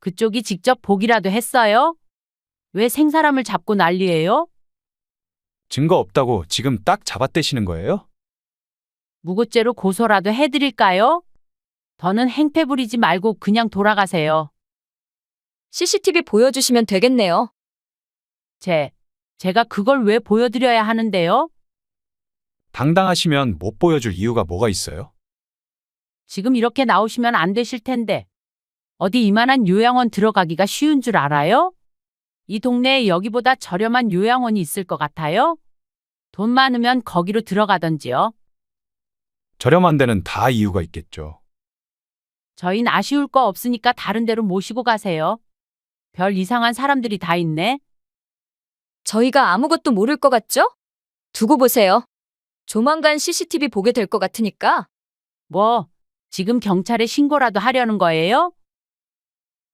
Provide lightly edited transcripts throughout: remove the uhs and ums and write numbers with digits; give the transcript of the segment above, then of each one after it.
그쪽이 직접 보기라도 했어요? 왜 생사람을 잡고 난리예요? 증거 없다고 지금 딱 잡아떼시는 거예요? 무고죄로 고소라도 해드릴까요? 더는 행패 부리지 말고 그냥 돌아가세요. CCTV 보여주시면 되겠네요. 제가 그걸 왜 보여드려야 하는데요? 당당하시면 못 보여줄 이유가 뭐가 있어요? 지금 이렇게 나오시면 안 되실 텐데. 어디 이만한 요양원 들어가기가 쉬운 줄 알아요? 이 동네에 여기보다 저렴한 요양원이 있을 것 같아요? 돈 많으면 거기로 들어가던지요. 저렴한 데는 다 이유가 있겠죠. 저흰 아쉬울 거 없으니까 다른 데로 모시고 가세요. 별 이상한 사람들이 다 있네. 저희가 아무것도 모를 것 같죠? 두고 보세요. 조만간 CCTV 보게 될 것 같으니까. 뭐, 지금 경찰에 신고라도 하려는 거예요?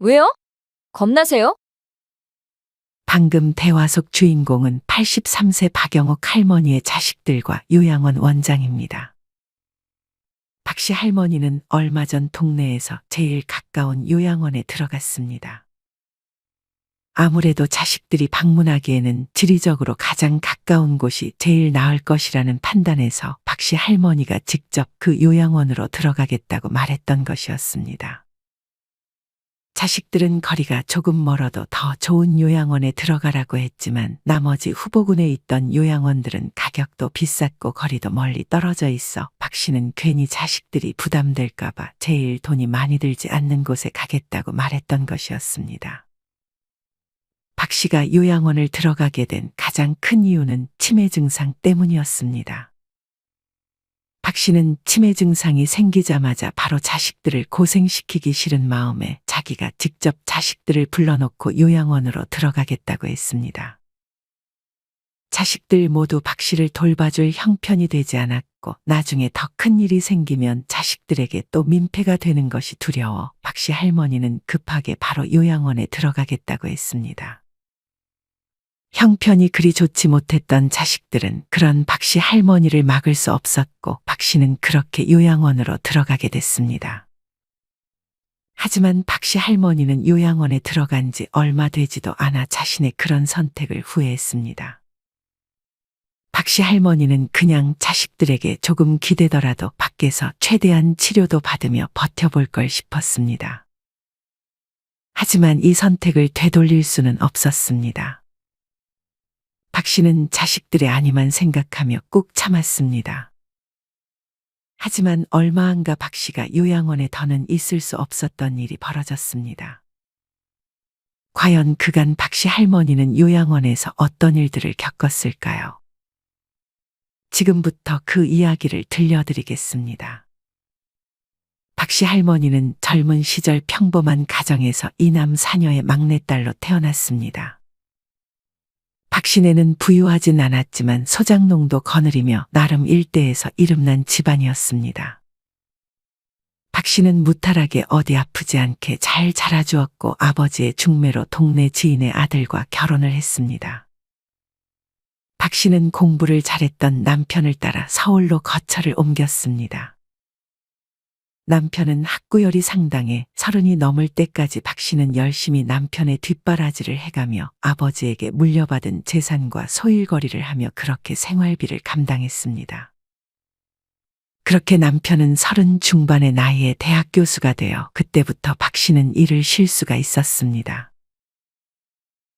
왜요? 겁나세요? 방금 대화 속 주인공은 83세 박영옥 할머니의 자식들과 요양원 원장입니다. 박 씨 할머니는 얼마 전 동네에서 제일 가까운 요양원에 들어갔습니다. 아무래도 자식들이 방문하기에는 지리적으로 가장 가까운 곳이 제일 나을 것이라는 판단에서 박 씨 할머니가 직접 그 요양원으로 들어가겠다고 말했던 것이었습니다. 자식들은 거리가 조금 멀어도 더 좋은 요양원에 들어가라고 했지만 나머지 후보군에 있던 요양원들은 가격도 비쌌고 거리도 멀리 떨어져 있어 박 씨는 괜히 자식들이 부담될까봐 제일 돈이 많이 들지 않는 곳에 가겠다고 말했던 것이었습니다. 박 씨가 요양원을 들어가게 된 가장 큰 이유는 치매 증상 때문이었습니다. 박 씨는 치매 증상이 생기자마자 바로 자식들을 고생시키기 싫은 마음에 자기가 직접 자식들을 불러놓고 요양원으로 들어가겠다고 했습니다. 자식들 모두 박 씨를 돌봐줄 형편이 되지 않았고 나중에 더 큰 일이 생기면 자식들에게 또 민폐가 되는 것이 두려워 박 씨 할머니는 급하게 바로 요양원에 들어가겠다고 했습니다. 형편이 그리 좋지 못했던 자식들은 그런 박 씨 할머니를 막을 수 없었고 박 씨는 그렇게 요양원으로 들어가게 됐습니다. 하지만 박 씨 할머니는 요양원에 들어간 지 얼마 되지도 않아 자신의 그런 선택을 후회했습니다. 박 씨 할머니는 그냥 자식들에게 조금 기대더라도 밖에서 최대한 치료도 받으며 버텨볼 걸 싶었습니다. 하지만 이 선택을 되돌릴 수는 없었습니다. 박 씨는 자식들의 안위만 생각하며 꾹 참았습니다. 하지만 얼마 안 가 박 씨가 요양원에 더는 있을 수 없었던 일이 벌어졌습니다. 과연 그간 박 씨 할머니는 요양원에서 어떤 일들을 겪었을까요? 지금부터 그 이야기를 들려드리겠습니다. 박 씨 할머니는 젊은 시절 평범한 가정에서 이남 사녀의 막내딸로 태어났습니다. 박 씨네는 부유하진 않았지만 소장농도 거느리며 나름 일대에서 이름난 집안이었습니다. 박 씨는 무탈하게 어디 아프지 않게 잘 자라주었고 아버지의 중매로 동네 지인의 아들과 결혼을 했습니다. 박 씨는 공부를 잘했던 남편을 따라 서울로 거처를 옮겼습니다. 남편은 학구열이 상당해 30이 넘을 때까지 박 씨는 열심히 남편의 뒷바라지를 해가며 아버지에게 물려받은 재산과 소일거리를 하며 그렇게 생활비를 감당했습니다. 그렇게 남편은 30 중반의 나이에 대학 교수가 되어 그때부터 박 씨는 일을 쉴 수가 있었습니다.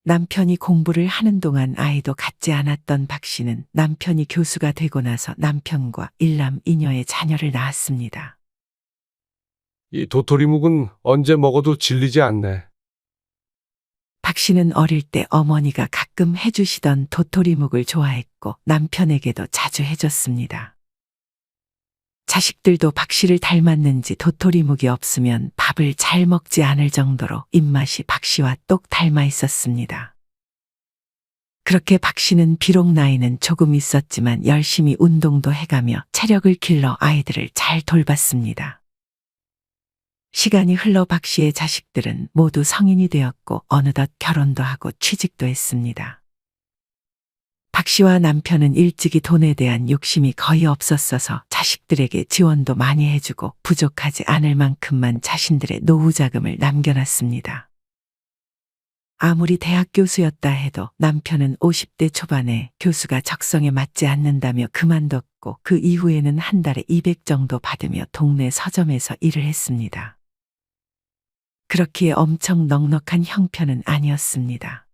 남편이 공부를 하는 동안 아이도 갖지 않았던 박 씨는 남편이 교수가 되고 나서 남편과 일남 이녀의 자녀를 낳았습니다. 이 도토리묵은 언제 먹어도 질리지 않네. 박 씨는 어릴 때 어머니가 가끔 해주시던 도토리묵을 좋아했고 남편에게도 자주 해줬습니다. 자식들도 박 씨를 닮았는지 도토리묵이 없으면 밥을 잘 먹지 않을 정도로 입맛이 박 씨와 똑 닮아 있었습니다. 그렇게 박 씨는 비록 나이는 조금 있었지만 열심히 운동도 해가며 체력을 길러 아이들을 잘 돌봤습니다. 시간이 흘러 박 씨의 자식들은 모두 성인이 되었고 어느덧 결혼도 하고 취직도 했습니다. 박 씨와 남편은 일찍이 돈에 대한 욕심이 거의 없었어서 자식들에게 지원도 많이 해주고 부족하지 않을 만큼만 자신들의 노후 자금을 남겨놨습니다. 아무리 대학 교수였다 해도 남편은 50대 초반에 교수가 적성에 맞지 않는다며 그만뒀고 그 이후에는 한 달에 200 정도 받으며 동네 서점에서 일을 했습니다. 그렇기에 엄청 넉넉한 형편은 아니었습니다.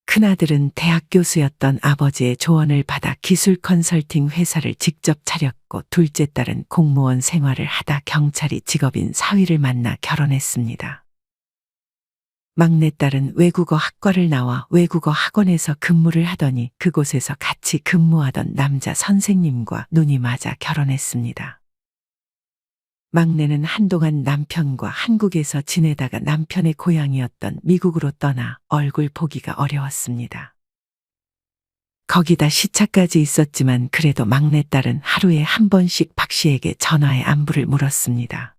큰아들은 대학 교수였던 아버지의 조언을 받아 기술 컨설팅 회사를 직접 차렸고 둘째 딸은 공무원 생활을 하다 경찰이 직업인 사위를 만나 결혼했습니다. 막내딸은 외국어 학과를 나와 외국어 학원에서 근무를 하더니 그곳에서 같이 근무하던 남자 선생님과 눈이 맞아 결혼했습니다. 막내는 한동안 남편과 한국에서 지내다가 남편의 고향이었던 미국으로 떠나 얼굴 보기가 어려웠습니다. 거기다 시차까지 있었지만 그래도 막내딸은 하루에 한 번씩 박 씨에게 전화해 안부를 물었습니다.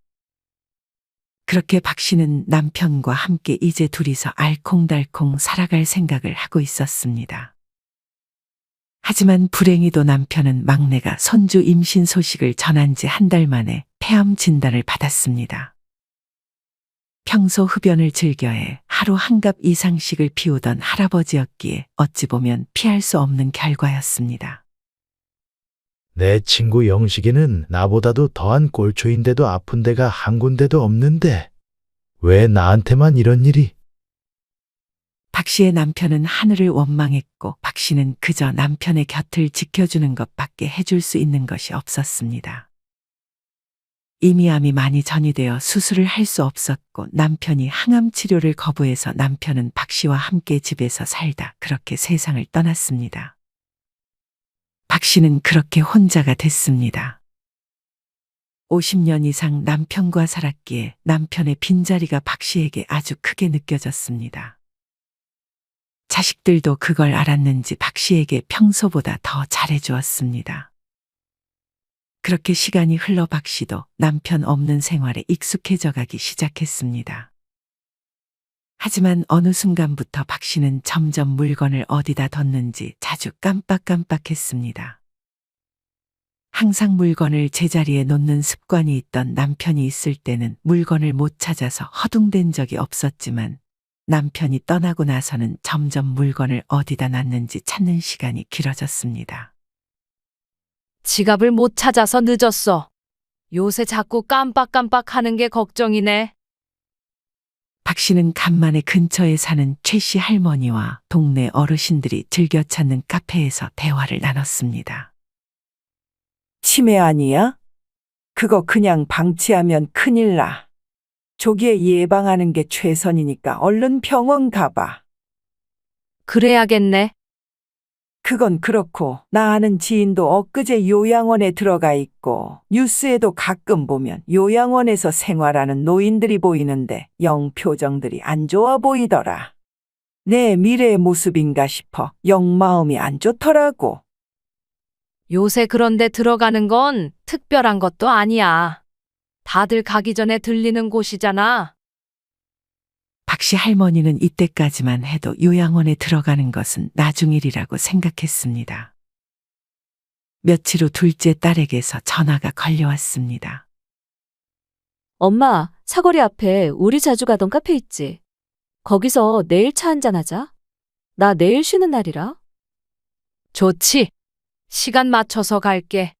그렇게 박 씨는 남편과 함께 이제 둘이서 알콩달콩 살아갈 생각을 하고 있었습니다. 하지만 불행히도 남편은 막내가 손주 임신 소식을 전한 지 한 달 만에 폐암 진단을 받았습니다. 평소 흡연을 즐겨해 하루 한 갑 이상씩을 피우던 할아버지였기에 어찌 보면 피할 수 없는 결과였습니다. 내 친구 영식이는 나보다도 더한 꼴초인데도 아픈 데가 한 군데도 없는데 왜 나한테만 이런 일이? 박 씨의 남편은 하늘을 원망했고 박 씨는 그저 남편의 곁을 지켜주는 것밖에 해줄 수 있는 것이 없었습니다. 이미 암이 많이 전이되어 수술을 할 수 없었고 남편이 항암 치료를 거부해서 남편은 박 씨와 함께 집에서 살다 그렇게 세상을 떠났습니다. 박 씨는 그렇게 혼자가 됐습니다. 50년 이상 남편과 살았기에 남편의 빈자리가 박 씨에게 아주 크게 느껴졌습니다. 자식들도 그걸 알았는지 박 씨에게 평소보다 더 잘해주었습니다. 그렇게 시간이 흘러 박 씨도 남편 없는 생활에 익숙해져 가기 시작했습니다. 하지만 어느 순간부터 박 씨는 점점 물건을 어디다 뒀는지 자주 깜빡깜빡했습니다. 항상 물건을 제자리에 놓는 습관이 있던 남편이 있을 때는 물건을 못 찾아서 허둥댄 적이 없었지만 남편이 떠나고 나서는 점점 물건을 어디다 놨는지 찾는 시간이 길어졌습니다. 지갑을 못 찾아서 늦었어. 요새 자꾸 깜빡깜빡 하는 게 걱정이네. 박 씨는 간만에 근처에 사는 최 씨 할머니와 동네 어르신들이 즐겨 찾는 카페에서 대화를 나눴습니다. 치매 아니야? 그거 그냥 방치하면 큰일 나. 조기에 예방하는 게 최선이니까 얼른 병원 가봐. 그래야겠네. 그건 그렇고 나 아는 지인도 엊그제 요양원에 들어가 있고 뉴스에도 가끔 보면 요양원에서 생활하는 노인들이 보이는데 영 표정들이 안 좋아 보이더라. 내 미래의 모습인가 싶어 영 마음이 안 좋더라고. 요새 그런데 들어가는 건 특별한 것도 아니야. 다들 가기 전에 들리는 곳이잖아. 박 씨 할머니는 이때까지만 해도 요양원에 들어가는 것은 나중 일이라고 생각했습니다. 며칠 후 둘째 딸에게서 전화가 걸려왔습니다. 엄마, 사거리 앞에 우리 자주 가던 카페 있지? 거기서 내일 차 한잔하자. 나 내일 쉬는 날이라. 좋지. 시간 맞춰서 갈게.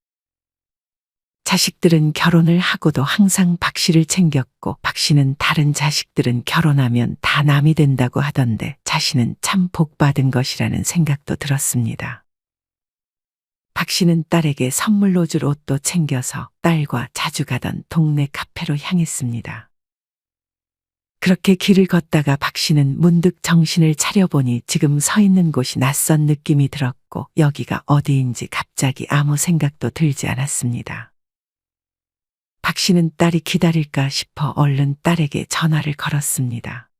자식들은 결혼을 하고도 항상 박 씨를 챙겼고 박 씨는 다른 자식들은 결혼하면 다 남이 된다고 하던데 자신은 참 복받은 것이라는 생각도 들었습니다. 박 씨는 딸에게 선물로 줄 옷도 챙겨서 딸과 자주 가던 동네 카페로 향했습니다. 그렇게 길을 걷다가 박 씨는 문득 정신을 차려보니 지금 서 있는 곳이 낯선 느낌이 들었고 여기가 어디인지 갑자기 아무 생각도 들지 않았습니다. 박 씨는 딸이 기다릴까 싶어 얼른 딸에게 전화를 걸었습니다.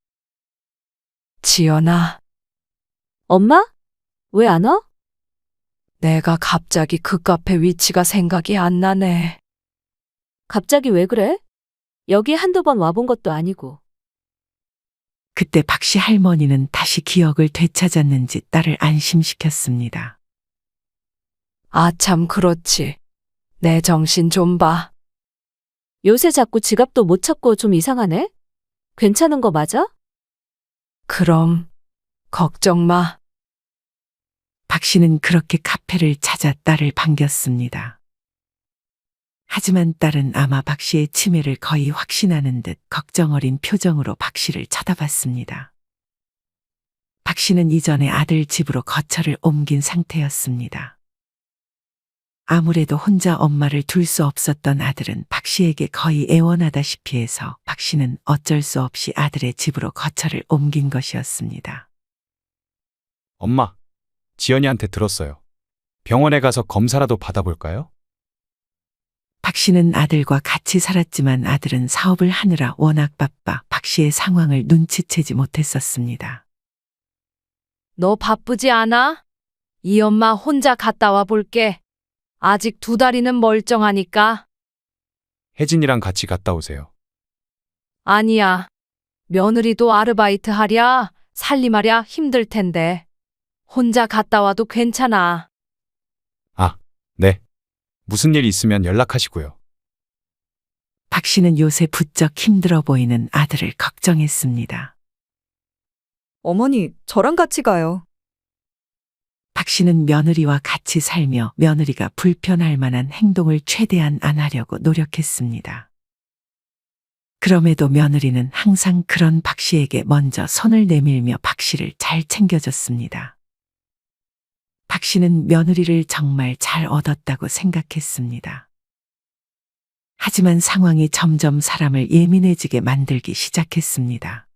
지연아, 엄마? 왜 안 와? 내가 갑자기 그 카페 위치가 생각이 안 나네. 갑자기 왜 그래? 여기 한두 번 와본 것도 아니고. 그때 박 씨 할머니는 다시 기억을 되찾았는지 딸을 안심시켰습니다. 아, 참 그렇지. 내 정신 좀 봐. 요새 자꾸 지갑도 못 찾고 좀 이상하네? 괜찮은 거 맞아? 그럼 걱정 마. 박 씨는 그렇게 카페를 찾아 딸을 반겼습니다. 하지만 딸은 아마 박 씨의 치매를 거의 확신하는 듯 걱정 어린 표정으로 박 씨를 쳐다봤습니다. 박 씨는 이전에 아들 집으로 거처를 옮긴 상태였습니다. 아무래도 혼자 엄마를 둘 수 없었던 아들은 박 씨에게 거의 애원하다시피 해서 박 씨는 어쩔 수 없이 아들의 집으로 거처를 옮긴 것이었습니다. 엄마, 지연이한테 들었어요. 병원에 가서 검사라도 받아볼까요? 박 씨는 아들과 같이 살았지만 아들은 사업을 하느라 워낙 바빠 박 씨의 상황을 눈치채지 못했었습니다. 너 바쁘지 않아? 이 엄마 혼자 갔다 와 볼게. 아직 2다리는 멀쩡하니까. 혜진이랑 같이 갔다 오세요. 아니야. 며느리도 아르바이트 하랴, 살림하랴 힘들 텐데. 혼자 갔다 와도 괜찮아. 아, 네. 무슨 일 있으면 연락하시고요. 박 씨는 요새 부쩍 힘들어 보이는 아들을 걱정했습니다. 어머니, 저랑 같이 가요. 박 씨는 며느리와 같이 살며 며느리가 불편할 만한 행동을 최대한 안 하려고 노력했습니다. 그럼에도 며느리는 항상 그런 박 씨에게 먼저 손을 내밀며 박 씨를 잘 챙겨줬습니다. 박 씨는 며느리를 정말 잘 얻었다고 생각했습니다. 하지만 상황이 점점 사람을 예민해지게 만들기 시작했습니다.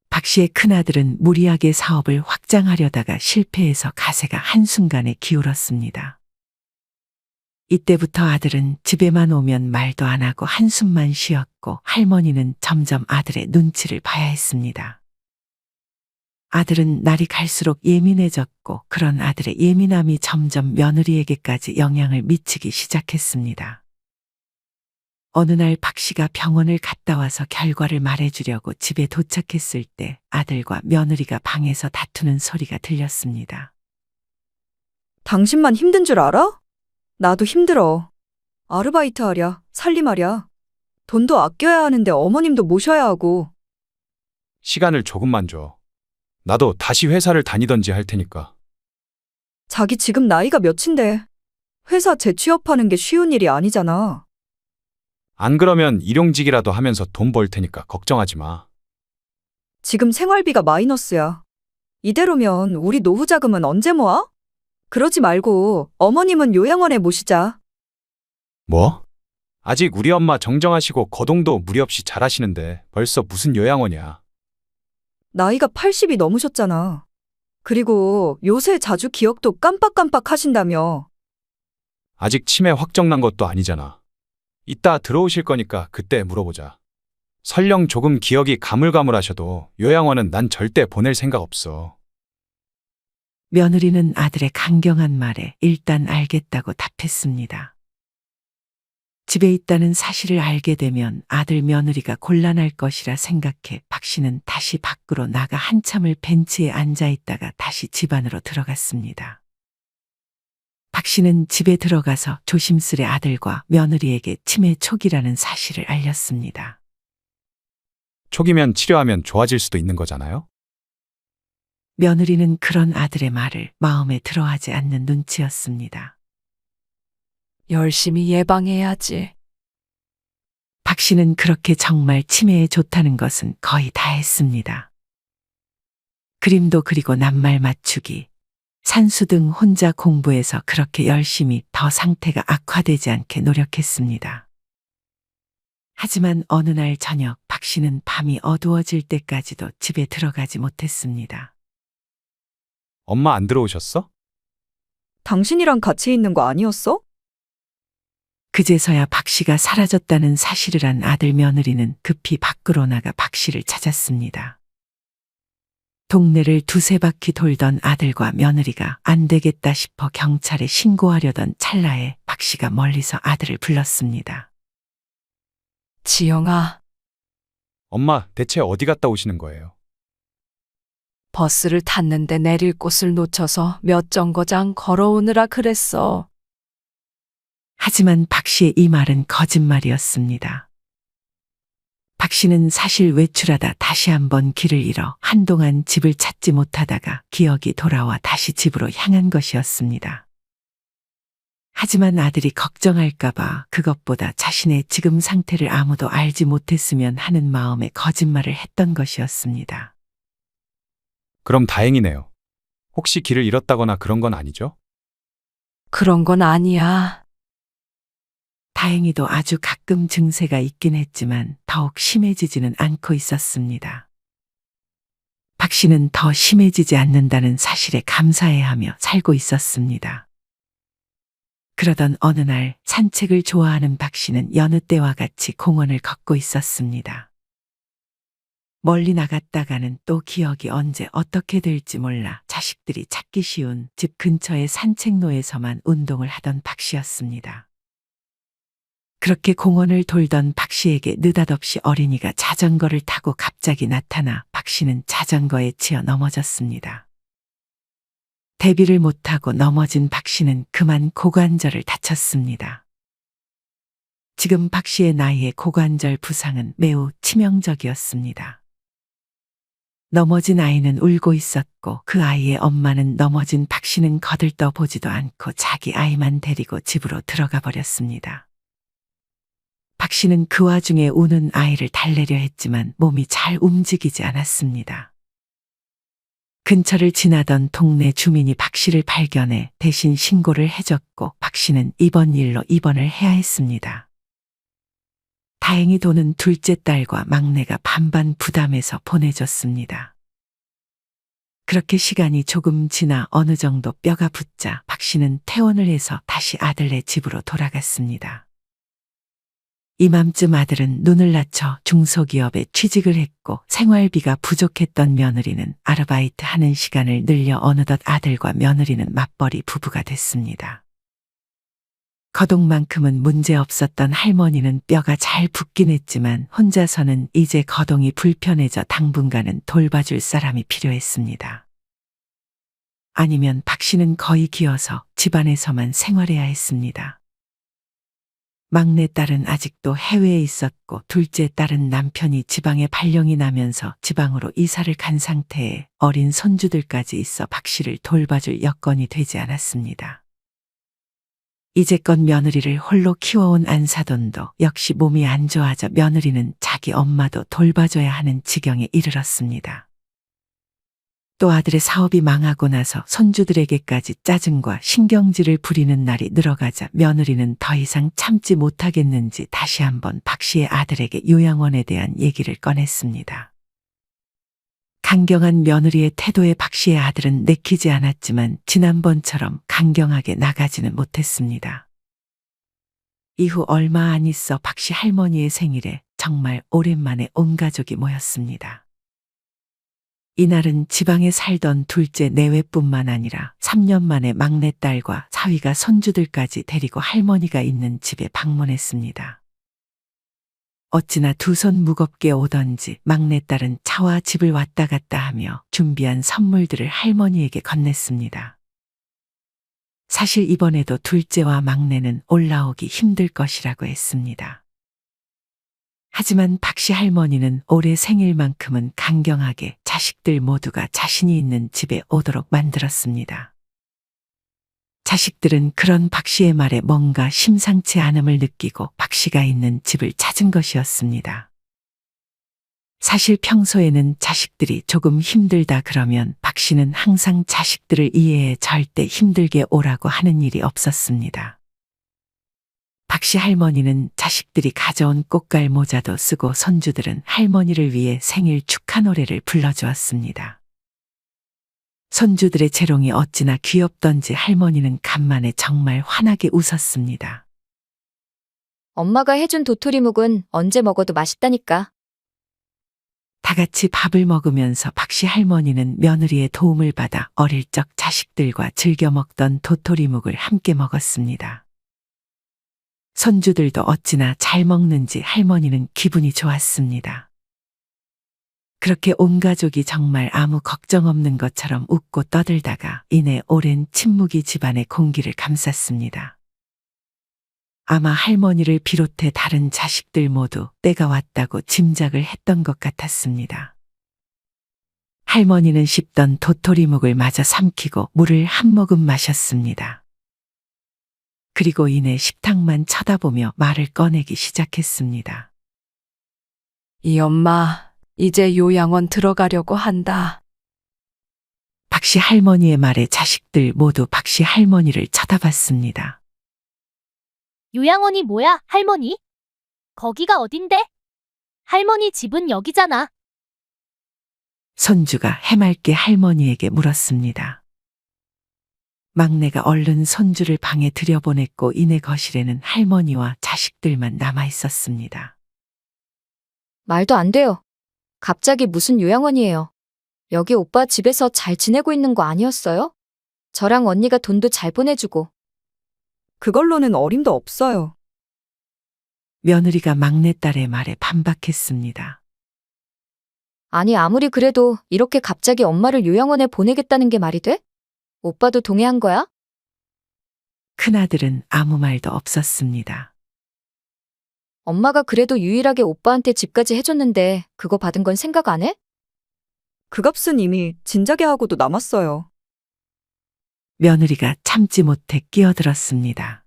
박 씨의 큰아들은 무리하게 사업을 확장하려다가 실패해서 가세가 한순간에 기울었습니다. 이때부터 아들은 집에만 오면 말도 안 하고 한숨만 쉬었고 할머니는 점점 아들의 눈치를 봐야 했습니다. 아들은 날이 갈수록 예민해졌고 그런 아들의 예민함이 점점 며느리에게까지 영향을 미치기 시작했습니다. 어느 날 박 씨가 병원을 갔다 와서 결과를 말해주려고 집에 도착했을 때 아들과 며느리가 방에서 다투는 소리가 들렸습니다. 당신만 힘든 줄 알아? 나도 힘들어. 아르바이트 하랴, 살림하랴. 돈도 아껴야 하는데 어머님도 모셔야 하고. 시간을 조금만 줘. 나도 다시 회사를 다니던지 할 테니까. 자기 지금 나이가 몇인데 회사 재취업하는 게 쉬운 일이 아니잖아. 안 그러면 일용직이라도 하면서 돈 벌 테니까 걱정하지 마. 지금 생활비가 마이너스야. 이대로면 우리 노후 자금은 언제 모아? 그러지 말고 어머님은 요양원에 모시자. 뭐? 아직 우리 엄마 정정하시고 거동도 무리 없이 잘하시는데 벌써 무슨 요양원이야. 나이가 80이 넘으셨잖아. 그리고 요새 자주 기억도 깜빡깜빡 하신다며. 아직 치매 확정난 것도 아니잖아. 이따 들어오실 거니까 그때 물어보자. 설령 조금 기억이 가물가물하셔도 요양원은 난 절대 보낼 생각 없어. 며느리는 아들의 강경한 말에 일단 알겠다고 답했습니다. 집에 있다는 사실을 알게 되면 아들 며느리가 곤란할 것이라 생각해 박 씨는 다시 밖으로 나가 한참을 벤치에 앉아 있다가 다시 집 안으로 들어갔습니다. 박 씨는 집에 들어가서 조심스레 아들과 며느리에게 치매 초기라는 사실을 알렸습니다. 초기면 치료하면 좋아질 수도 있는 거잖아요? 며느리는 그런 아들의 말을 마음에 들어하지 않는 눈치였습니다. 열심히 예방해야지. 박 씨는 그렇게 정말 치매에 좋다는 것은 거의 다 했습니다. 그림도 그리고 낱말 맞추기, 산수 등 혼자 공부해서 그렇게 열심히 더 상태가 악화되지 않게 노력했습니다. 하지만 어느 날 저녁 박 씨는 밤이 어두워질 때까지도 집에 들어가지 못했습니다. 엄마 안 들어오셨어? 당신이랑 같이 있는 거 아니었어? 그제서야 박 씨가 사라졌다는 사실을 안 아들 며느리는 급히 밖으로 나가 박 씨를 찾았습니다. 동네를 2-3바퀴 돌던 아들과 며느리가 안 되겠다 싶어 경찰에 신고하려던 찰나에 박 씨가 멀리서 아들을 불렀습니다. 지영아, 엄마 대체 어디 갔다 오시는 거예요? 버스를 탔는데 내릴 곳을 놓쳐서 몇 정거장 걸어오느라 그랬어. 하지만 박 씨의 이 말은 거짓말이었습니다. 박 씨는 사실 외출하다 다시 한번 길을 잃어 한동안 집을 찾지 못하다가 기억이 돌아와 다시 집으로 향한 것이었습니다. 하지만 아들이 걱정할까봐 그것보다 자신의 지금 상태를 아무도 알지 못했으면 하는 마음에 거짓말을 했던 것이었습니다. 그럼 다행이네요. 혹시 길을 잃었다거나 그런 건 아니죠? 그런 건 아니야. 다행히도 아주 가끔 증세가 있긴 했지만 더욱 심해지지는 않고 있었습니다. 박 씨는 더 심해지지 않는다는 사실에 감사해하며 살고 있었습니다. 그러던 어느 날 산책을 좋아하는 박 씨는 여느 때와 같이 공원을 걷고 있었습니다. 멀리 나갔다가는 또 기억이 언제 어떻게 될지 몰라 자식들이 찾기 쉬운 집 근처의 산책로에서만 운동을 하던 박 씨였습니다. 그렇게 공원을 돌던 박 씨에게 느닷없이 어린이가 자전거를 타고 갑자기 나타나 박 씨는 자전거에 치여 넘어졌습니다. 대비를 못하고 넘어진 박 씨는 그만 고관절을 다쳤습니다. 지금 박 씨의 나이에 고관절 부상은 매우 치명적이었습니다. 넘어진 아이는 울고 있었고 그 아이의 엄마는 넘어진 박 씨는 거들떠 보지도 않고 자기 아이만 데리고 집으로 들어가 버렸습니다. 박 씨는 그 와중에 우는 아이를 달래려 했지만 몸이 잘 움직이지 않았습니다. 근처를 지나던 동네 주민이 박 씨를 발견해 대신 신고를 해줬고 박 씨는 이번 일로 입원을 해야 했습니다. 다행히 돈은 둘째 딸과 막내가 반반 부담해서 보내줬습니다. 그렇게 시간이 조금 지나 어느 정도 뼈가 붙자 박 씨는 퇴원을 해서 다시 아들네 집으로 돌아갔습니다. 이맘쯤 아들은 눈을 낮춰 중소기업에 취직을 했고 생활비가 부족했던 며느리는 아르바이트 하는 시간을 늘려 어느덧 아들과 며느리는 맞벌이 부부가 됐습니다. 거동만큼은 문제 없었던 할머니는 뼈가 잘 붙긴 했지만 혼자서는 이제 거동이 불편해져 당분간은 돌봐줄 사람이 필요했습니다. 아니면 박 씨는 거의 기어서 집안에서만 생활해야 했습니다. 막내 딸은 아직도 해외에 있었고 둘째 딸은 남편이 지방에 발령이 나면서 지방으로 이사를 간 상태에 어린 손주들까지 있어 박 씨를 돌봐줄 여건이 되지 않았습니다. 이제껏 며느리를 홀로 키워온 안사돈도 역시 몸이 안 좋아져 며느리는 자기 엄마도 돌봐줘야 하는 지경에 이르렀습니다. 또 아들의 사업이 망하고 나서 손주들에게까지 짜증과 신경질을 부리는 날이 늘어가자 며느리는 더 이상 참지 못하겠는지 다시 한번 박 씨의 아들에게 요양원에 대한 얘기를 꺼냈습니다. 강경한 며느리의 태도에 박 씨의 아들은 내키지 않았지만 지난번처럼 강경하게 나가지는 못했습니다. 이후 얼마 안 있어 박 씨 할머니의 생일에 정말 오랜만에 온 가족이 모였습니다. 이날은 지방에 살던 둘째 내외뿐만 아니라 3년 만에 막내딸과 사위가 손주들까지 데리고 할머니가 있는 집에 방문했습니다. 어찌나 두 손 무겁게 오던지 막내딸은 차와 집을 왔다 갔다 하며 준비한 선물들을 할머니에게 건넸습니다. 사실 이번에도 둘째와 막내는 올라오기 힘들 것이라고 했습니다. 하지만 박 씨 할머니는 올해 생일만큼은 강경하게 자식들 모두가 자신이 있는 집에 오도록 만들었습니다. 자식들은 그런 박 씨의 말에 뭔가 심상치 않음을 느끼고 박 씨가 있는 집을 찾은 것이었습니다. 사실 평소에는 자식들이 조금 힘들다 그러면 박 씨는 항상 자식들을 이해해 절대 힘들게 오라고 하는 일이 없었습니다. 박 씨 할머니는 자식들이 가져온 꽃갈 모자도 쓰고 손주들은 할머니를 위해 생일 축하 노래를 불러주었습니다. 손주들의 재롱이 어찌나 귀엽던지 할머니는 간만에 정말 환하게 웃었습니다. 엄마가 해준 도토리묵은 언제 먹어도 맛있다니까. 다 같이 밥을 먹으면서 박 씨 할머니는 며느리의 도움을 받아 어릴 적 자식들과 즐겨 먹던 도토리묵을 함께 먹었습니다. 손주들도 어찌나 잘 먹는지 할머니는 기분이 좋았습니다. 그렇게 온 가족이 정말 아무 걱정 없는 것처럼 웃고 떠들다가 이내 오랜 침묵이 집안의 공기를 감쌌습니다. 아마 할머니를 비롯해 다른 자식들 모두 때가 왔다고 짐작을 했던 것 같았습니다. 할머니는 씹던 도토리묵을 마저 삼키고 물을 한 모금 마셨습니다. 그리고 이내 식탁만 쳐다보며 말을 꺼내기 시작했습니다. 이 엄마, 이제 요양원 들어가려고 한다. 박씨 할머니의 말에 자식들 모두 박씨 할머니를 쳐다봤습니다. 요양원이 뭐야, 할머니? 거기가 어딘데? 할머니 집은 여기잖아. 손주가 해맑게 할머니에게 물었습니다. 막내가 얼른 손주를 방에 들여보냈고 이내 거실에는 할머니와 자식들만 남아 있었습니다. 말도 안 돼요. 갑자기 무슨 요양원이에요. 여기 오빠 집에서 잘 지내고 있는 거 아니었어요? 저랑 언니가 돈도 잘 보내주고. 그걸로는 어림도 없어요. 며느리가 막내딸의 말에 반박했습니다. 아니, 아무리 그래도 이렇게 갑자기 엄마를 요양원에 보내겠다는 게 말이 돼? 오빠도 동의한 거야? 큰아들은 아무 말도 없었습니다. 엄마가 그래도 유일하게 오빠한테 집까지 해줬는데 그거 받은 건 생각 안 해? 그 값은 이미 진작에 하고도 남았어요. 며느리가 참지 못해 끼어들었습니다.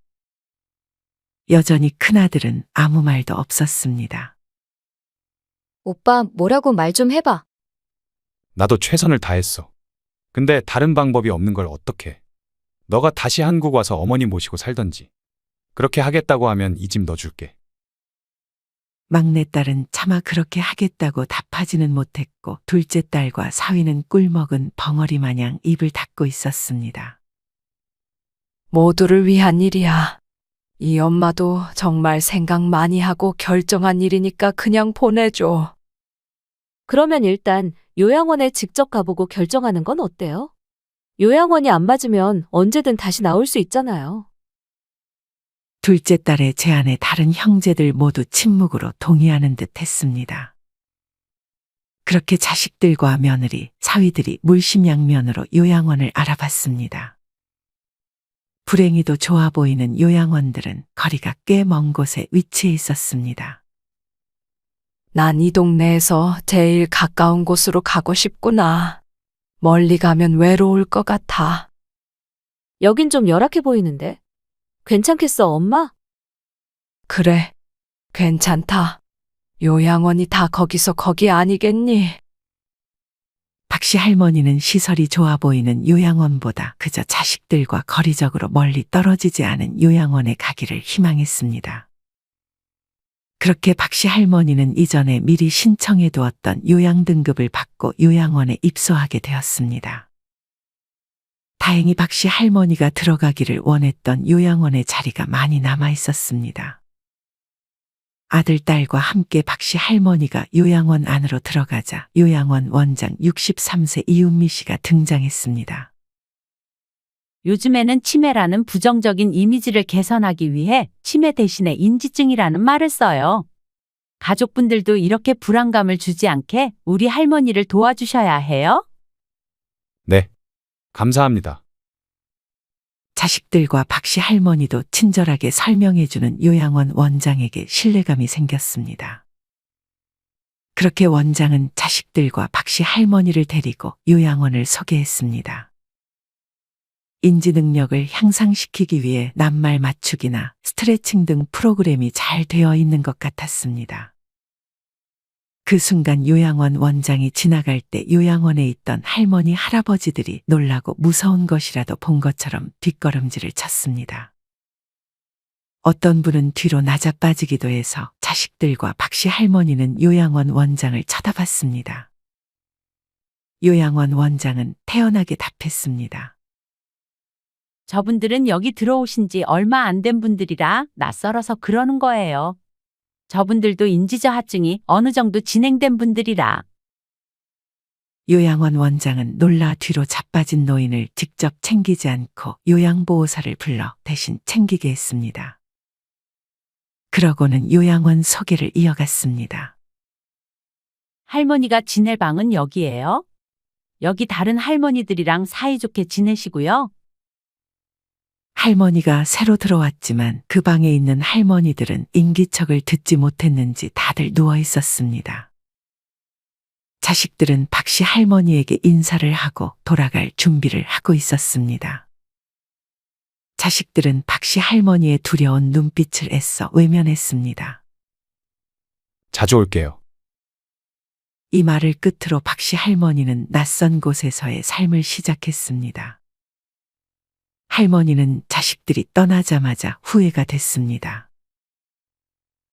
여전히 큰아들은 아무 말도 없었습니다. 오빠 뭐라고 말 좀 해봐. 나도 최선을 다했어. 근데 다른 방법이 없는 걸 어떡해. 너가 다시 한국 와서 어머니 모시고 살던지. 그렇게 하겠다고 하면 이 집 넣어줄게. 막내딸은 차마 그렇게 하겠다고 답하지는 못했고 둘째 딸과 사위는 꿀먹은 벙어리 마냥 입을 닫고 있었습니다. 모두를 위한 일이야. 이 엄마도 정말 생각 많이 하고 결정한 일이니까 그냥 보내줘. 그러면 일단 요양원에 직접 가보고 결정하는 건 어때요? 요양원이 안 맞으면 언제든 다시 나올 수 있잖아요. 둘째 딸의 제안에 다른 형제들 모두 침묵으로 동의하는 듯 했습니다. 그렇게 자식들과 며느리, 사위들이 물심양면으로 요양원을 알아봤습니다. 불행히도 좋아 보이는 요양원들은 거리가 꽤 먼 곳에 위치해 있었습니다. 난 이 동네에서 제일 가까운 곳으로 가고 싶구나. 멀리 가면 외로울 것 같아. 여긴 좀 열악해 보이는데. 괜찮겠어, 엄마? 그래, 괜찮다. 요양원이 다 거기서 거기 아니겠니? 박씨 할머니는 시설이 좋아 보이는 요양원보다 그저 자식들과 거리적으로 멀리 떨어지지 않은 요양원에 가기를 희망했습니다. 그렇게 박씨 할머니는 이전에 미리 신청해 두었던 요양 등급을 받고 요양원에 입소하게 되었습니다. 다행히 박씨 할머니가 들어가기를 원했던 요양원의 자리가 많이 남아 있었습니다. 아들, 딸과 함께 박씨 할머니가 요양원 안으로 들어가자 요양원 원장 63세 이은미 씨가 등장했습니다. 요즘에는 치매라는 부정적인 이미지를 개선하기 위해 치매 대신에 인지증이라는 말을 써요. 가족분들도 이렇게 불안감을 주지 않게 우리 할머니를 도와주셔야 해요. 네. 감사합니다. 자식들과 박씨 할머니도 친절하게 설명해주는 요양원 원장에게 신뢰감이 생겼습니다. 그렇게 원장은 자식들과 박씨 할머니를 데리고 요양원을 소개했습니다. 인지 능력을 향상시키기 위해 낱말 맞추기나 스트레칭 등 프로그램이 잘 되어 있는 것 같았습니다. 그 순간 요양원 원장이 지나갈 때 요양원에 있던 할머니, 할아버지들이 놀라고 무서운 것이라도 본 것처럼 뒷걸음질을 쳤습니다. 어떤 분은 뒤로 낮아빠지기도 해서 자식들과 박씨 할머니는 요양원 원장을 쳐다봤습니다. 요양원 원장은 태연하게 답했습니다. 저분들은 여기 들어오신 지 얼마 안 된 분들이라 낯설어서 그러는 거예요. 저분들도 인지저하증이 어느 정도 진행된 분들이라. 요양원 원장은 놀라 뒤로 자빠진 노인을 직접 챙기지 않고 요양보호사를 불러 대신 챙기게 했습니다. 그러고는 요양원 소개를 이어갔습니다. 할머니가 지낼 방은 여기예요. 여기 다른 할머니들이랑 사이좋게 지내시고요. 할머니가 새로 들어왔지만 그 방에 있는 할머니들은 인기척을 듣지 못했는지 다들 누워 있었습니다. 자식들은 박씨 할머니에게 인사를 하고 돌아갈 준비를 하고 있었습니다. 자식들은 박씨 할머니의 두려운 눈빛을 애써 외면했습니다. 자주 올게요. 이 말을 끝으로 박씨 할머니는 낯선 곳에서의 삶을 시작했습니다. 할머니는 자식들이 떠나자마자 후회가 됐습니다.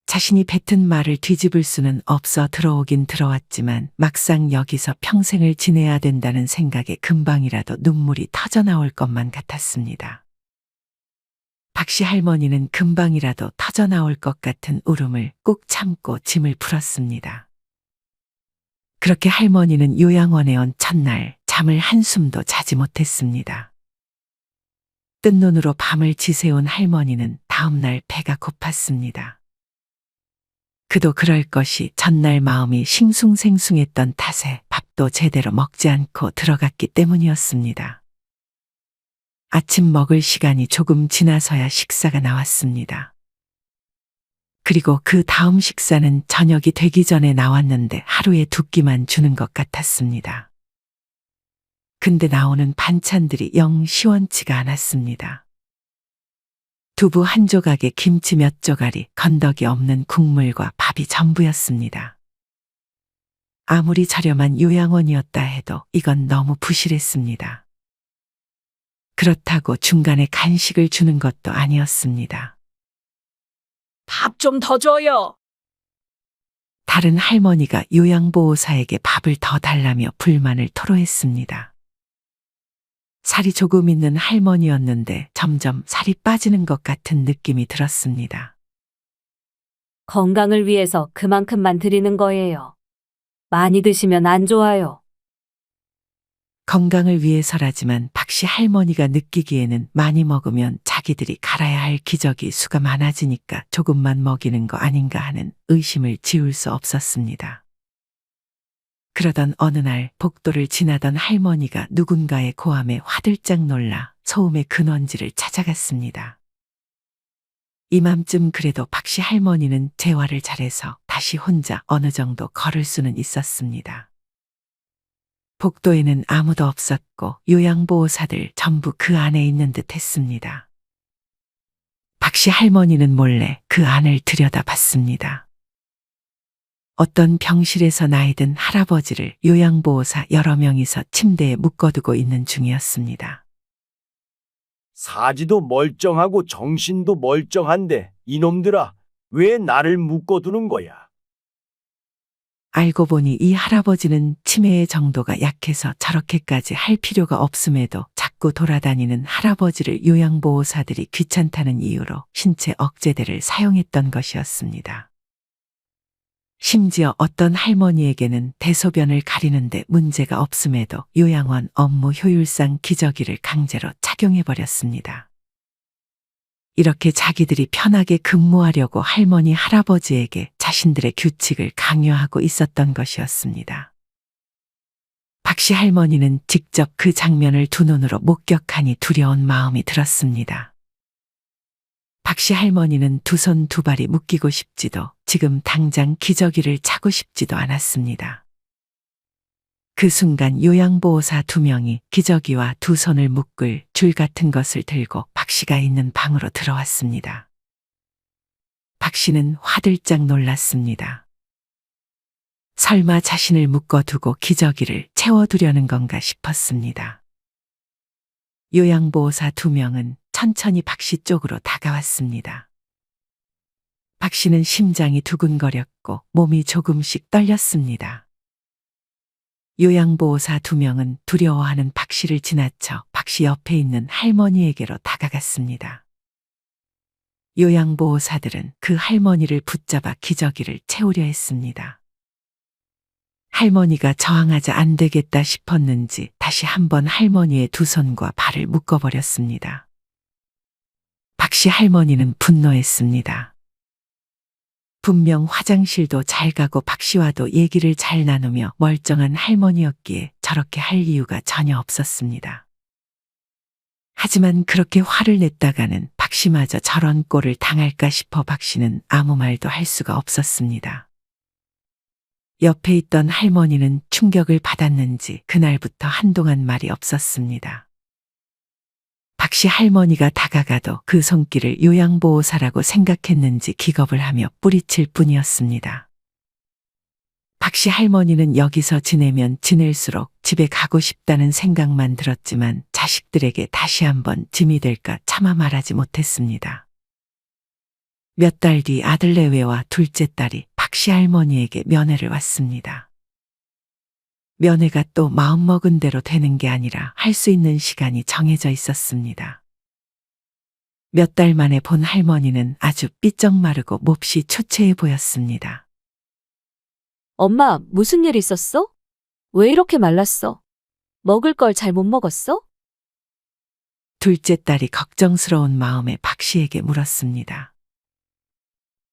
자신이 뱉은 말을 뒤집을 수는 없어 들어오긴 들어왔지만 막상 여기서 평생을 지내야 된다는 생각에 금방이라도 눈물이 터져나올 것만 같았습니다. 박씨 할머니는 금방이라도 터져나올 것 같은 울음을 꾹 참고 짐을 풀었습니다. 그렇게 할머니는 요양원에 온 첫날 잠을 한숨도 자지 못했습니다. 뜬 눈으로 밤을 지새운 할머니는 다음날 배가 고팠습니다. 그도 그럴 것이 전날 마음이 싱숭생숭했던 탓에 밥도 제대로 먹지 않고 들어갔기 때문이었습니다. 아침 먹을 시간이 조금 지나서야 식사가 나왔습니다. 그리고 그 다음 식사는 저녁이 되기 전에 나왔는데 하루에 2끼만 주는 것 같았습니다. 근데 나오는 반찬들이 영 시원치가 않았습니다. 두부 한 조각에 김치 몇 조각이 건더기 없는 국물과 밥이 전부였습니다. 아무리 저렴한 요양원이었다 해도 이건 너무 부실했습니다. 그렇다고 중간에 간식을 주는 것도 아니었습니다. 밥 좀 더 줘요. 다른 할머니가 요양보호사에게 밥을 더 달라며 불만을 토로했습니다. 살이 조금 있는 할머니였는데 점점 살이 빠지는 것 같은 느낌이 들었습니다. 건강을 위해서 그만큼만 드리는 거예요. 많이 드시면 안 좋아요. 건강을 위해서라지만 박씨 할머니가 느끼기에는 많이 먹으면 자기들이 갈아야 할 기저귀 수가 많아지니까 조금만 먹이는 거 아닌가 하는 의심을 지울 수 없었습니다. 그러던 어느 날 복도를 지나던 할머니가 누군가의 고함에 화들짝 놀라 소음의 근원지를 찾아갔습니다. 이맘쯤 그래도 박씨 할머니는 재활을 잘해서 다시 혼자 어느 정도 걸을 수는 있었습니다. 복도에는 아무도 없었고 요양보호사들 전부 그 안에 있는 듯 했습니다. 박씨 할머니는 몰래 그 안을 들여다봤습니다. 어떤 병실에서 나이 든 할아버지를 요양보호사 여러 명이서 침대에 묶어두고 있는 중이었습니다. 사지도 멀쩡하고 정신도 멀쩡한데 이놈들아, 왜 나를 묶어두는 거야? 알고 보니 이 할아버지는 치매의 정도가 약해서 저렇게까지 할 필요가 없음에도 자꾸 돌아다니는 할아버지를 요양보호사들이 귀찮다는 이유로 신체 억제대를 사용했던 것이었습니다. 심지어 어떤 할머니에게는 대소변을 가리는데 문제가 없음에도 요양원 업무 효율상 기저귀를 강제로 착용해버렸습니다. 이렇게 자기들이 편하게 근무하려고 할머니, 할아버지에게 자신들의 규칙을 강요하고 있었던 것이었습니다. 박씨 할머니는 직접 그 장면을 두 눈으로 목격하니 두려운 마음이 들었습니다. 박씨 할머니는 두 손 두 발이 묶이고 싶지도 지금 당장 기저귀를 차고 싶지도 않았습니다. 그 순간 요양보호사 2명이 기저귀와 두 손을 묶을 줄 같은 것을 들고 박씨가 있는 방으로 들어왔습니다. 박씨는 화들짝 놀랐습니다. 설마 자신을 묶어두고 기저귀를 채워두려는 건가 싶었습니다. 요양보호사 2명은 천천히 박씨 쪽으로 다가왔습니다. 박씨는 심장이 두근거렸고 몸이 조금씩 떨렸습니다. 요양보호사 2명은 두려워하는 박씨를 지나쳐 박씨 옆에 있는 할머니에게로 다가갔습니다. 요양보호사들은 그 할머니를 붙잡아 기저귀를 채우려 했습니다. 할머니가 저항하자 안 되겠다 싶었는지 다시 한번 할머니의 두 손과 발을 묶어버렸습니다. 박씨 할머니는 분노했습니다. 분명 화장실도 잘 가고 박씨와도 얘기를 잘 나누며 멀쩡한 할머니였기에 저렇게 할 이유가 전혀 없었습니다. 하지만 그렇게 화를 냈다가는 박씨마저 저런 꼴을 당할까 싶어 박씨는 아무 말도 할 수가 없었습니다. 옆에 있던 할머니는 충격을 받았는지 그날부터 한동안 말이 없었습니다. 박씨 할머니가 다가가도 그 손길을 요양보호사라고 생각했는지 기겁을 하며 뿌리칠 뿐이었습니다. 박씨 할머니는 여기서 지내면 지낼수록 집에 가고 싶다는 생각만 들었지만 자식들에게 다시 한번 짐이 될까 차마 말하지 못했습니다. 몇 달 뒤 아들 내외와 둘째 딸이 박씨 할머니에게 면회를 왔습니다. 면회가 또 마음먹은 대로 되는 게 아니라 할 수 있는 시간이 정해져 있었습니다. 몇 달 만에 본 할머니는 아주 삐쩍 마르고 몹시 초췌해 보였습니다. 엄마, 무슨 일 있었어? 왜 이렇게 말랐어? 먹을 걸 잘 못 먹었어? 둘째 딸이 걱정스러운 마음에 박씨에게 물었습니다.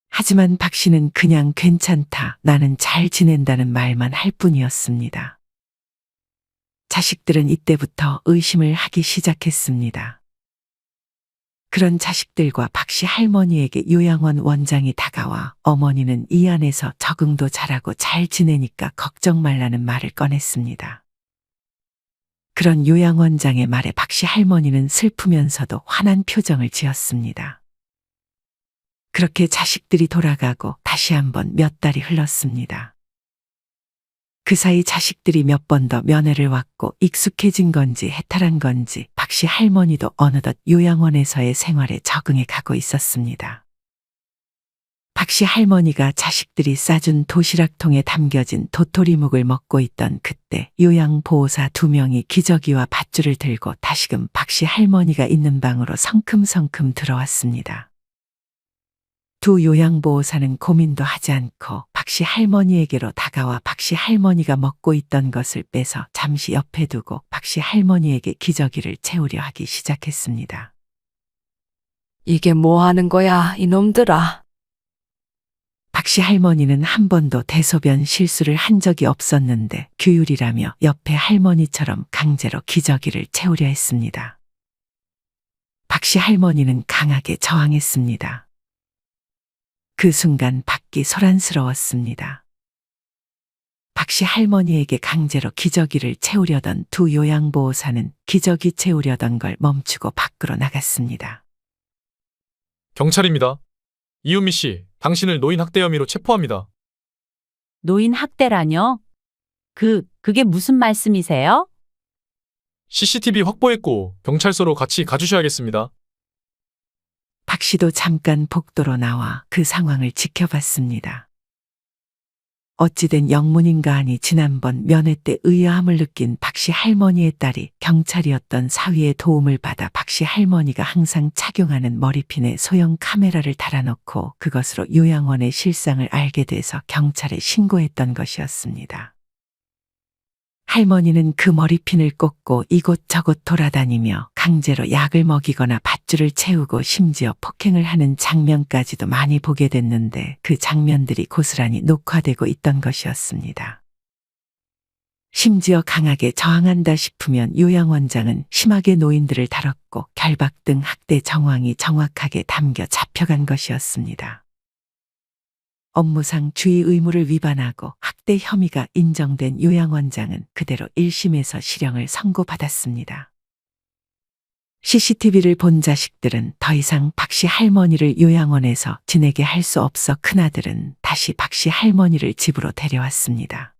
하지만 박씨는 그냥 괜찮다, 나는 잘 지낸다는 말만 할 뿐이었습니다. 자식들은 이때부터 의심을 하기 시작했습니다. 그런 자식들과 박씨 할머니에게 요양원 원장이 다가와 어머니는 이 안에서 적응도 잘하고 잘 지내니까 걱정 말라는 말을 꺼냈습니다. 그런 요양원장의 말에 박씨 할머니는 슬프면서도 화난 표정을 지었습니다. 그렇게 자식들이 돌아가고 다시 한번 몇 달이 흘렀습니다. 그 사이 자식들이 몇 번 더 면회를 왔고 익숙해진 건지 해탈한 건지 박씨 할머니도 어느덧 요양원에서의 생활에 적응해 가고 있었습니다. 박씨 할머니가 자식들이 싸준 도시락통에 담겨진 도토리묵을 먹고 있던 그때 요양보호사 2명이 기저귀와 밧줄을 들고 다시금 박씨 할머니가 있는 방으로 성큼성큼 들어왔습니다. 두 요양보호사는 고민도 하지 않고 박씨 할머니에게로 다가와 박씨 할머니가 먹고 있던 것을 빼서 잠시 옆에 두고 박씨 할머니에게 기저귀를 채우려 하기 시작했습니다. 이게 뭐 하는 거야, 이놈들아. 박씨 할머니는 한 번도 대소변 실수를 한 적이 없었는데 규율이라며 옆에 할머니처럼 강제로 기저귀를 채우려 했습니다. 박씨 할머니는 강하게 저항했습니다. 그 순간 밖이 소란스러웠습니다. 박씨 할머니에게 강제로 기저귀를 채우려던 두 요양보호사는 기저귀 채우려던 걸 멈추고 밖으로 나갔습니다. 경찰입니다. 이은미 씨, 당신을 노인 학대 혐의로 체포합니다. 노인 학대라뇨? 그게 무슨 말씀이세요? CCTV 확보했고 경찰서로 같이 가주셔야겠습니다. 박 씨도 잠깐 복도로 나와 그 상황을 지켜봤습니다. 어찌된 영문인가 하니 지난번 면회 때 의아함을 느낀 박 씨 할머니의 딸이 경찰이었던 사위의 도움을 받아 박 씨 할머니가 항상 착용하는 머리핀에 소형 카메라를 달아놓고 그것으로 요양원의 실상을 알게 돼서 경찰에 신고했던 것이었습니다. 할머니는 그 머리핀을 꽂고 이곳저곳 돌아다니며 강제로 약을 먹이거나 밧줄을 채우고 심지어 폭행을 하는 장면까지도 많이 보게 됐는데 그 장면들이 고스란히 녹화되고 있던 것이었습니다. 심지어 강하게 저항한다 싶으면 요양원장은 심하게 노인들을 다뤘고 결박 등 학대 정황이 정확하게 담겨 잡혀간 것이었습니다. 업무상 주의 의무를 위반하고 학대 혐의가 인정된 요양원장은 그대로 1심에서 실형을 선고받았습니다. CCTV를 본 자식들은 더 이상 박 씨 할머니를 요양원에서 지내게 할 수 없어 큰아들은 다시 박 씨 할머니를 집으로 데려왔습니다.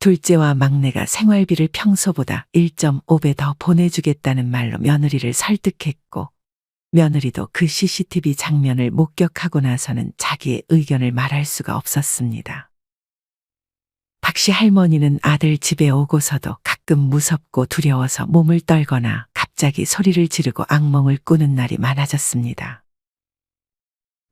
둘째와 막내가 생활비를 평소보다 1.5배 더 보내주겠다는 말로 며느리를 설득했고 며느리도 그 CCTV 장면을 목격하고 나서는 자기의 의견을 말할 수가 없었습니다. 박 씨 할머니는 아들 집에 오고서도 가끔 무섭고 두려워서 몸을 떨거나 갑자기 소리를 지르고 악몽을 꾸는 날이 많아졌습니다.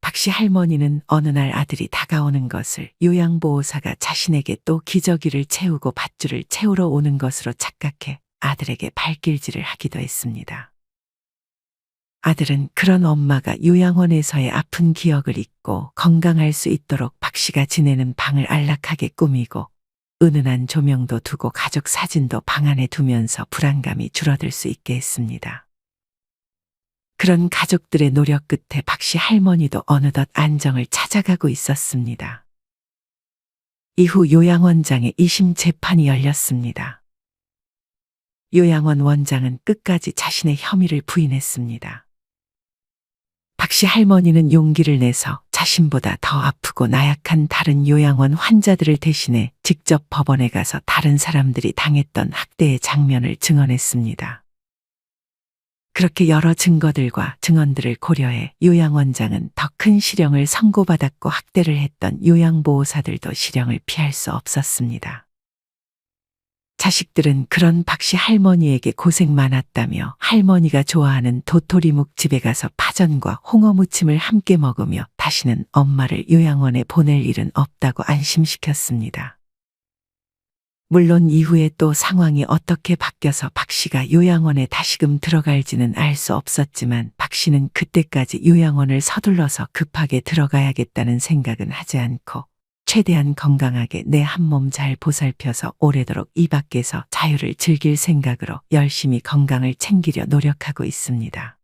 박 씨 할머니는 어느 날 아들이 다가오는 것을 요양보호사가 자신에게 또 기저귀를 채우고 밧줄을 채우러 오는 것으로 착각해 아들에게 발길질을 하기도 했습니다. 아들은 그런 엄마가 요양원에서의 아픈 기억을 잊고 건강할 수 있도록 박 씨가 지내는 방을 안락하게 꾸미고 은은한 조명도 두고 가족 사진도 방 안에 두면서 불안감이 줄어들 수 있게 했습니다. 그런 가족들의 노력 끝에 박씨 할머니도 어느덧 안정을 찾아가고 있었습니다. 이후 요양원장의 2심 재판이 열렸습니다. 요양원 원장은 끝까지 자신의 혐의를 부인했습니다. 박씨 할머니는 용기를 내서 자신보다 더 아프고 나약한 다른 요양원 환자들을 대신해 직접 법원에 가서 다른 사람들이 당했던 학대의 장면을 증언했습니다. 그렇게 여러 증거들과 증언들을 고려해 요양원장은 더 큰 실형을 선고받았고 학대를 했던 요양보호사들도 실형을 피할 수 없었습니다. 자식들은 그런 박씨 할머니에게 고생 많았다며 할머니가 좋아하는 도토리묵 집에 가서 파전과 홍어무침을 함께 먹으며 다시는 엄마를 요양원에 보낼 일은 없다고 안심시켰습니다. 물론 이후에 또 상황이 어떻게 바뀌어서 박씨가 요양원에 다시금 들어갈지는 알 수 없었지만 박씨는 그때까지 요양원을 서둘러서 급하게 들어가야겠다는 생각은 하지 않고 최대한 건강하게 내 한 몸 잘 보살펴서 오래도록 이 밖에서 자유를 즐길 생각으로 열심히 건강을 챙기려 노력하고 있습니다.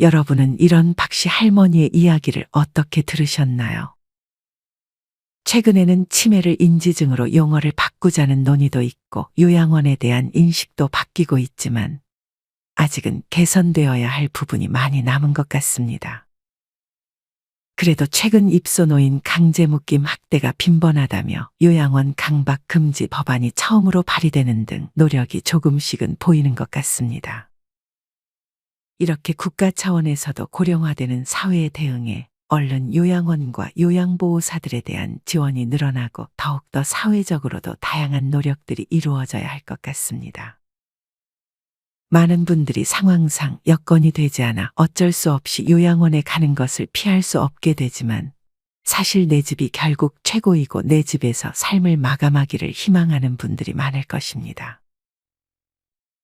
여러분은 이런 박씨 할머니의 이야기를 어떻게 들으셨나요? 최근에는 치매를 인지증으로 용어를 바꾸자는 논의도 있고 요양원에 대한 인식도 바뀌고 있지만 아직은 개선되어야 할 부분이 많이 남은 것 같습니다. 그래도 최근 입소노인 강제묶임 학대가 빈번하다며 요양원 강박 금지 법안이 처음으로 발의되는 등 노력이 조금씩은 보이는 것 같습니다. 이렇게 국가 차원에서도 고령화되는 사회에 대응해 얼른 요양원과 요양보호사들에 대한 지원이 늘어나고 더욱더 사회적으로도 다양한 노력들이 이루어져야 할 것 같습니다. 많은 분들이 상황상 여건이 되지 않아 어쩔 수 없이 요양원에 가는 것을 피할 수 없게 되지만 사실 내 집이 결국 최고이고 내 집에서 삶을 마감하기를 희망하는 분들이 많을 것입니다.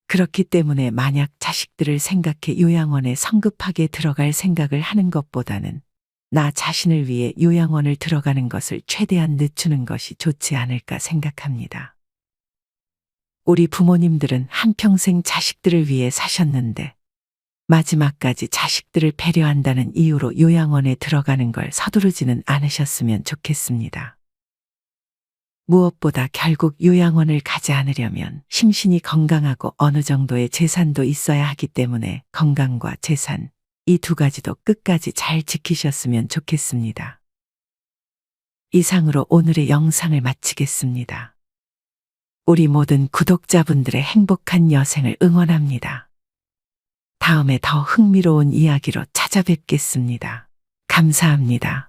그렇기 때문에 만약 자식들을 생각해 요양원에 성급하게 들어갈 생각을 하는 것보다는 나 자신을 위해 요양원을 들어가는 것을 최대한 늦추는 것이 좋지 않을까 생각합니다. 우리 부모님들은 한평생 자식들을 위해 사셨는데 마지막까지 자식들을 배려한다는 이유로 요양원에 들어가는 걸 서두르지는 않으셨으면 좋겠습니다. 무엇보다 결국 요양원을 가지 않으려면 심신이 건강하고 어느 정도의 재산도 있어야 하기 때문에 건강과 재산, 이 두 가지도 끝까지 잘 지키셨으면 좋겠습니다. 이상으로 오늘의 영상을 마치겠습니다. 우리 모든 구독자분들의 행복한 여생을 응원합니다. 다음에 더 흥미로운 이야기로 찾아뵙겠습니다. 감사합니다.